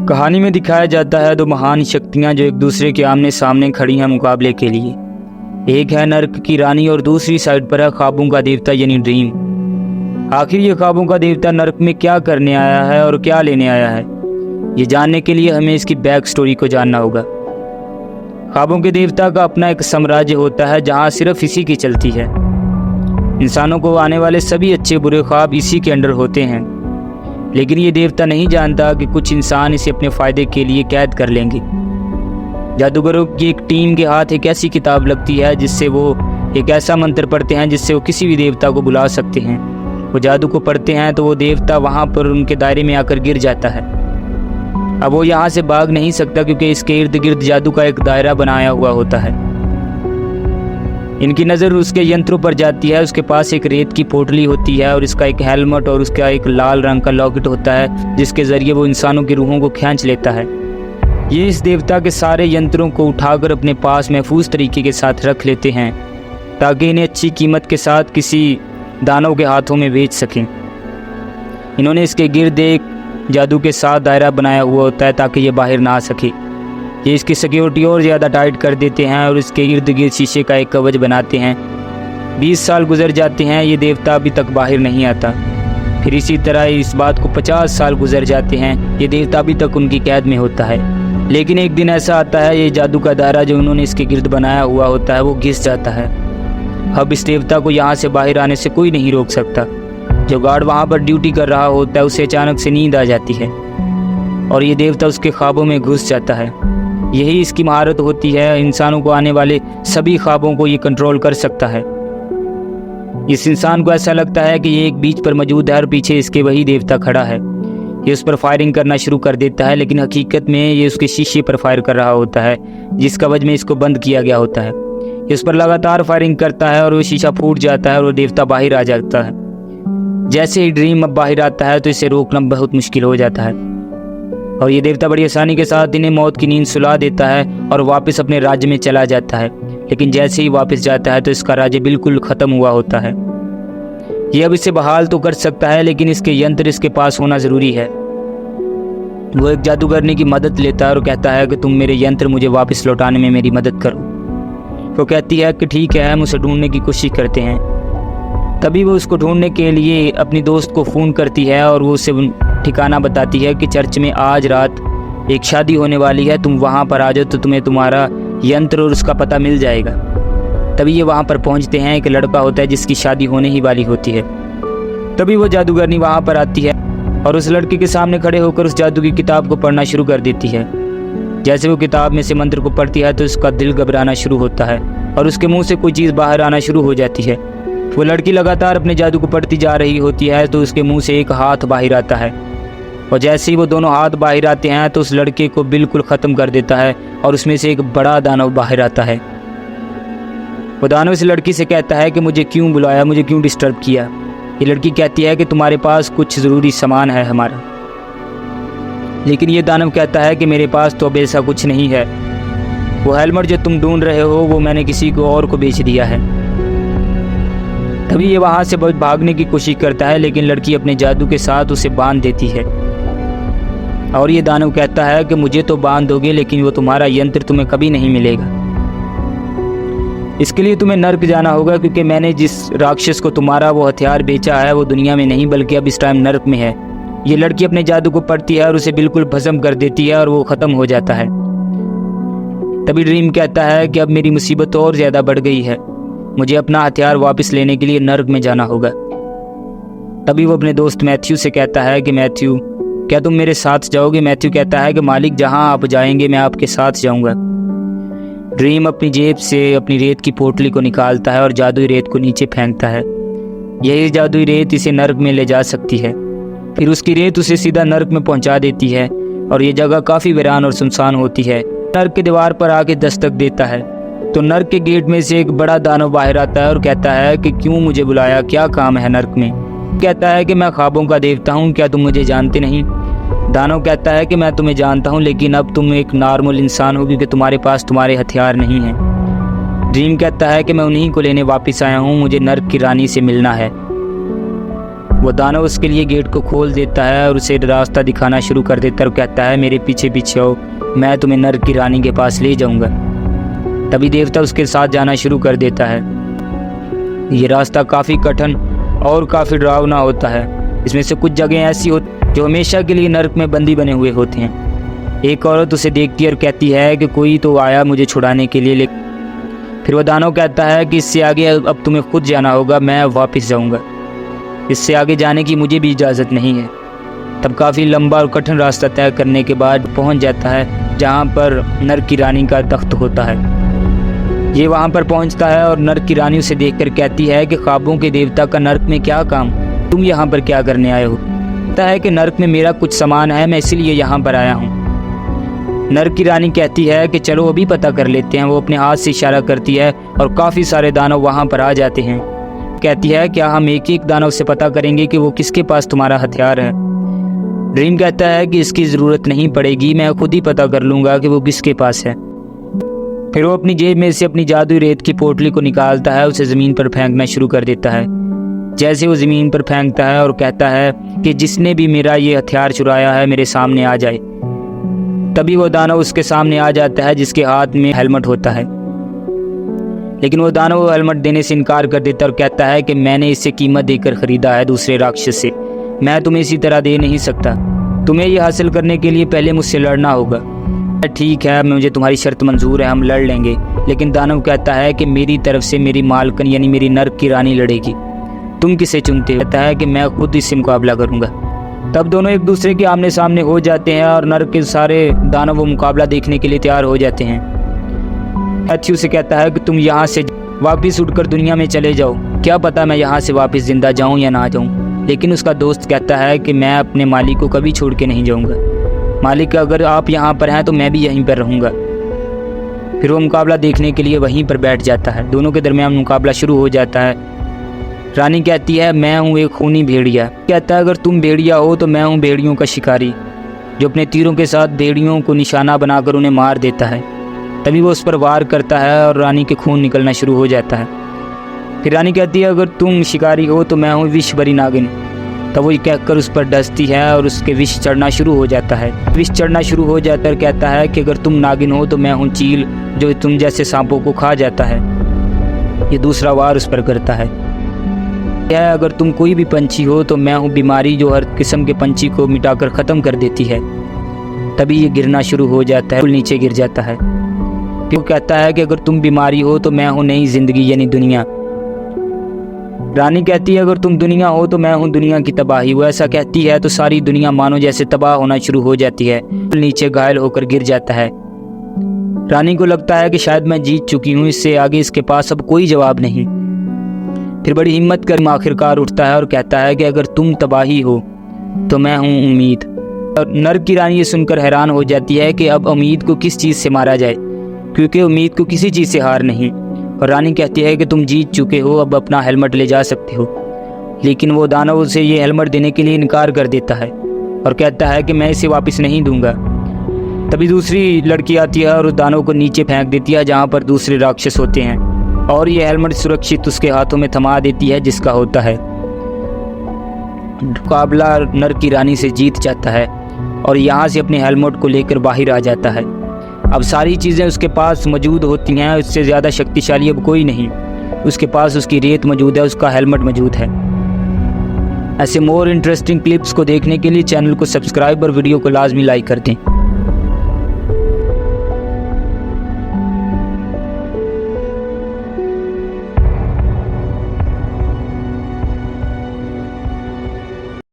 कहानी में दिखाया जाता है दो महान शक्तियां जो एक दूसरे के आमने सामने खड़ी हैं मुकाबले के लिए। एक है नर्क की रानी और दूसरी साइड पर है ख्वाबों का देवता यानी ड्रीम। आखिर ये ख्वाबों का देवता नर्क में क्या करने आया है और क्या लेने आया है, ये जानने के लिए हमें इसकी बैक स्टोरी को जानना होगा। ख्वाबों के देवता का अपना एक साम्राज्य होता है जहाँ सिर्फ इसी की चलती है। इंसानों को आने वाले सभी अच्छे बुरे ख्वाब इसी के अंडर होते हैं, लेकिन ये देवता नहीं जानता कि कुछ इंसान इसे अपने फ़ायदे के लिए कैद कर लेंगे। जादूगरों की एक टीम के हाथ एक ऐसी किताब लगती है जिससे वो एक ऐसा मंत्र पढ़ते हैं जिससे वो किसी भी देवता को बुला सकते हैं। वो जादू को पढ़ते हैं तो वो देवता वहाँ पर उनके दायरे में आकर गिर जाता है। अब वो यहाँ से भाग नहीं सकता क्योंकि इसके इर्द गिर्द जादू का एक दायरा बनाया हुआ होता है। इनकी नज़र उसके यंत्रों पर जाती है। उसके पास एक रेत की पोटली होती है और इसका एक हेलमेट और उसका एक लाल रंग का लॉकेट होता है जिसके ज़रिए वो इंसानों की रूहों को खींच लेता है। ये इस देवता के सारे यंत्रों को उठाकर अपने पास महफूज तरीके के साथ रख लेते हैं ताकि इन्हें अच्छी कीमत के साथ किसी दानव के हाथों में बेच सकें। इन्होंने इसके गिर्द एक जादू के साथ दायरा बनाया हुआ होता है ताकि ये बाहर ना आ सके। ये इसकी सिक्योरिटी और ज़्यादा टाइट कर देते हैं और इसके इर्द गिर्द शीशे का एक कवच बनाते हैं। 20 साल गुजर जाते हैं, ये देवता अभी तक बाहर नहीं आता। फिर इसी तरह इस बात को 50 साल गुजर जाते हैं, ये देवता अभी तक उनकी कैद में होता है। लेकिन एक दिन ऐसा आता है ये जादू का दायरा जो उन्होंने इसके गिर्द बनाया हुआ होता है वो घिस जाता है। अब इस देवता को यहाँ से बाहर आने से कोई नहीं रोक सकता। जो गार्ड वहाँ पर ड्यूटी कर रहा होता है उसे अचानक से नींद आ जाती है और ये देवता उसके ख्वाबों में घुस जाता है। यही इसकी महारत होती है, इंसानों को आने वाले सभी ख्वाबों को ये कंट्रोल कर सकता है। इस इंसान को ऐसा लगता है कि ये एक बीच पर मौजूद है और पीछे इसके वही देवता खड़ा है। ये उस पर फायरिंग करना शुरू कर देता है, लेकिन हकीकत में ये उसके शीशे पर फायर कर रहा होता है जिस कवच में इसको बंद किया गया होता है। ये उस पर लगातार फायरिंग करता है और वो शीशा फूट जाता है और वो देवता बाहर आ जाता है। जैसे ही ड्रीम अब बाहर आता है तो इसे रोकना बहुत मुश्किल हो जाता है और ये देवता बड़ी आसानी के साथ इन्हें मौत की नींद सुला देता है और वापस अपने राज्य में चला जाता है। लेकिन जैसे ही वापस जाता है तो इसका राज्य बिल्कुल ख़त्म हुआ होता है। ये अब इसे बहाल तो कर सकता है लेकिन इसके यंत्र इसके पास होना ज़रूरी है। वो एक जादूगरनी की मदद लेता है और कहता है कि तुम मेरे यंत्र मुझे वापस लौटाने में मेरी मदद करो। वो कहती है कि ठीक है, हम उसे ढूंढने की कोशिश करते हैं। तभी वो उसको ढूंढने के लिए अपनी दोस्त को फ़ोन करती है और वो उसे ठिकाना बताती है कि चर्च में आज रात एक शादी होने वाली है, तुम वहाँ पर आ जाओ तो तुम्हें तुम्हारा यंत्र और उसका पता मिल जाएगा। तभी ये वहाँ पर पहुँचते हैं। एक लड़का होता है जिसकी शादी होने ही वाली होती है। तभी वो जादूगरनी वहाँ पर आती है और उस लड़के के सामने खड़े होकर उस जादू की किताब को पढ़ना शुरू कर देती है। जैसे वो किताब में से मंत्र को पढ़ती है तो उसका दिल घबराना शुरू होता है और उसके मुँह से कोई चीज़ बाहर आना शुरू हो जाती है। वो लड़की लगातार अपने जादू को पढ़ती जा रही होती है तो उसके मुंह से एक हाथ बाहर आता है और जैसे ही वो दोनों हाथ बाहर आते हैं तो उस लड़के को बिल्कुल ख़त्म कर देता है और उसमें से एक बड़ा दानव बाहर आता है। वो दानव इस लड़की से कहता है कि मुझे क्यों बुलाया, मुझे क्यों डिस्टर्ब किया। ये लड़की कहती है कि तुम्हारे पास कुछ ज़रूरी सामान है हमारा। लेकिन ये दानव कहता है कि मेरे पास तो अब ऐसा कुछ नहीं है। वो हेलमेट जो तुम ढूंढ रहे हो वो मैंने किसी को और को बेच दिया है। तभी ये वहाँ से बहुत भागने की कोशिश करता है लेकिन लड़की अपने जादू के साथ उसे बांध देती है और ये दानव कहता है कि मुझे तो बांध दोगे लेकिन वो तुम्हारा यंत्र तुम्हें कभी नहीं मिलेगा। इसके लिए तुम्हें नर्क जाना होगा क्योंकि मैंने जिस राक्षस को तुम्हारा वो हथियार बेचा है वो दुनिया में नहीं बल्कि अब इस टाइम नर्क में है। ये लड़की अपने जादू को पढ़ती है और उसे बिल्कुल भस्म कर देती है और वो ख़त्म हो जाता है। तभी ड्रीम कहता है कि अब मेरी मुसीबत और ज़्यादा बढ़ गई है, मुझे अपना हथियार वापस लेने के लिए नर्क में जाना होगा। तभी वो अपने दोस्त मैथ्यू से कहता है कि मैथ्यू क्या तुम मेरे साथ जाओगे। मैथ्यू कहता है कि मालिक जहां आप जाएंगे मैं आपके साथ जाऊंगा। ड्रीम अपनी जेब से अपनी रेत की पोटली को निकालता है और जादुई रेत को नीचे फेंकता है। यही जादुई रेत इसे नर्क में ले जा सकती है। फिर उसकी रेत उसे सीधा नर्क में पहुंचा देती है और ये जगह काफ़ी वीरान और सुनसान होती है। नर्क की दीवार पर आके दस्तक देता है तो नर्क के गेट में से एक बड़ा दानव बाहर आता है और कहता है कि क्यों मुझे बुलाया, क्या काम है नर्क में। कहता है कि मैं ख्वाबों का देवता हूँ, क्या तुम मुझे जानते नहीं। दानव कहता है कि मैं तुम्हें जानता हूँ लेकिन अब तुम एक नॉर्मल इंसान हो क्योंकि तुम्हारे पास तुम्हारे हथियार नहीं हैं। ड्रीम कहता है कि मैं उन्हीं को लेने वापस आया हूँ, मुझे नर्क की रानी से मिलना है। वो दानव उसके लिए गेट को खोल देता है और उसे रास्ता दिखाना शुरू कर देता है और कहता है मेरे पीछे पीछे आओ, मैं तुम्हें नर्क की रानी के पास ले जाऊंगा। तभी देवता उसके साथ जाना शुरू कर देता है। ये रास्ता काफ़ी कठिन और काफ़ी डरावना होता है। इसमें से कुछ जगह ऐसी होती जो हमेशा के लिए नर्क में बंदी बने हुए होते हैं। एक औरत उसे देखती है और कहती है कि कोई तो आया मुझे छुड़ाने के लिए, फिर वह दानव कहता है कि इससे आगे अब तुम्हें खुद जाना होगा, मैं वापस जाऊंगा, इससे आगे जाने की मुझे भी इजाज़त नहीं है। तब काफ़ी लंबा और कठिन रास्ता तय करने के बाद पहुंच जाता है जहां पर नर्क की रानी का तख्त होता है। ये वहां पर पहुंचता है और नर्क की रानी उसे देखकर कहती है कि ख्वाबों के देवता का नर्क में क्या काम, तुम यहाँ पर क्या करने आए हो? कहता है कि नर्क में मेरा कुछ सामान है, मैं इसीलिए यहाँ पर आया हूँ। नर्क की रानी कहती है कि चलो अभी पता कर लेते हैं। वो अपने हाथ से इशारा करती है और काफ़ी सारे दानव वहाँ पर आ जाते हैं। कहती है क्या हम एक एक दानव से पता करेंगे कि वो किसके पास तुम्हारा हथियार है? ड्रीम कहता है कि इसकी ज़रूरत नहीं पड़ेगी, मैं खुद ही पता कर लूँगा कि वो किसके पास है। फिर वो अपनी जेब में से अपनी जादुई रेत की पोटली को निकालता है, उसे ज़मीन पर फेंकना शुरू कर देता है। जैसे वो ज़मीन पर फेंकता है और कहता है कि जिसने भी मेरा ये हथियार चुराया है मेरे सामने आ जाए। तभी वो दानव उसके सामने आ जाता है जिसके हाथ में हेलमेट होता है, लेकिन वो दानव हेलमेट देने से इनकार कर देता है और कहता है कि मैंने इसे कीमत देकर ख़रीदा है दूसरे राक्षस से, मैं तुम्हें इसी तरह दे नहीं सकता। तुम्हें ये हासिल करने के लिए पहले मुझसे लड़ना होगा। ठीक है, मुझे तुम्हारी शर्त मंजूर है, हम लड़ लेंगे। लेकिन दानव कहता है कि मेरी तरफ से मेरी मालकन यानी मेरी नर्क की रानी लड़ेगी, तुम किसे चुनते हो? कहता है कि मैं खुद इससे मुकाबला करूँगा। तब दोनों एक दूसरे के आमने सामने हो जाते हैं और नर्क के सारे दानव वो मुकाबला देखने के लिए तैयार हो जाते हैं। मैथ्यू से कहता है कि तुम यहाँ से वापस उड़कर दुनिया में चले जाओ, क्या पता मैं यहाँ से वापस जिंदा जाऊँ या ना जाऊँ। लेकिन उसका दोस्त कहता है कि मैं अपने मालिक को कभी छोड़ के नहीं जाऊँगा, मालिक अगर आप यहाँ पर हैं तो मैं भी यहीं पर रहूँगा। फिर वो मुकाबला देखने के लिए वहीं पर बैठ जाता है। दोनों के दरमियान मुकाबला शुरू हो जाता है। रानी कहती है मैं हूँ एक खूनी भेड़िया। कहता है अगर तुम भेड़िया हो तो मैं हूँ भेड़ियों का शिकारी, जो अपने तीरों के साथ भेड़ियों को निशाना बनाकर उन्हें मार देता है। तभी वो उस पर वार करता है और रानी के खून निकलना शुरू हो जाता है। फिर रानी कहती है अगर तुम शिकारी हो तो मैं हूँ विष भरी नागिन। तब वो कहकर उस पर डसती है और उसके विष चढ़ना शुरू हो जाता है। विष चढ़ना शुरू हो जाता है। कहता है कि अगर तुम नागिन हो तो मैं हूँ चील, जो तुम जैसे सांपों को खा जाता है। ये दूसरा वार उस पर करता है। अगर तुम कोई भी पंछी हो तो मैं हूँ बीमारी, जो हर किस्म के पंछी को मिटाकर ख़त्म कर देती है। तभी ये गिरना शुरू हो जाता है, नीचे गिर जाता है। फिर वो कहता है कि अगर तुम बीमारी हो तो मैं हूँ नई जिंदगी यानी दुनिया। रानी कहती है अगर तुम दुनिया हो तो मैं हूँ दुनिया की तबाही। वो ऐसा कहती है तो सारी दुनिया मानो जैसे तबाह होना शुरू हो जाती है, नीचे घायल होकर गिर जाता है। रानी को लगता है कि शायद मैं जीत चुकी हूँ, इससे आगे इसके पास अब कोई जवाब नहीं। फिर बड़ी हिम्मत कर आखिरकार उठता है और कहता है कि अगर तुम तबाही हो तो मैं हूँ उम्मीद। और नर्क की रानी ये सुनकर हैरान हो जाती है कि अब उम्मीद को किस चीज़ से मारा जाए, क्योंकि उम्मीद को किसी चीज़ से हार नहीं। और रानी कहती है कि तुम जीत चुके हो, अब अपना हेलमेट ले जा सकते हो। लेकिन वो दानव उसे ये हेलमेट देने के लिए इनकार कर देता है और कहता है कि मैं इसे वापस नहीं दूंगा। तभी दूसरी लड़की आती है और उस दानव को नीचे फेंक देती है जहाँ पर दूसरे राक्षस होते हैं, और ये हेलमेट सुरक्षित उसके हाथों में थमा देती है, जिसका होता है। मुकाबला नर्क की रानी से जीत जाता है और यहाँ से अपने हेलमेट को लेकर बाहर आ जाता है। अब सारी चीज़ें उसके पास मौजूद होती हैं, उससे ज़्यादा शक्तिशाली अब कोई नहीं। उसके पास उसकी रेत मौजूद है, उसका हेलमेट मौजूद है। ऐसे मोर इंटरेस्टिंग क्लिप्स को देखने के लिए चैनल को सब्सक्राइब और वीडियो को लाजमी लाइक कर दें।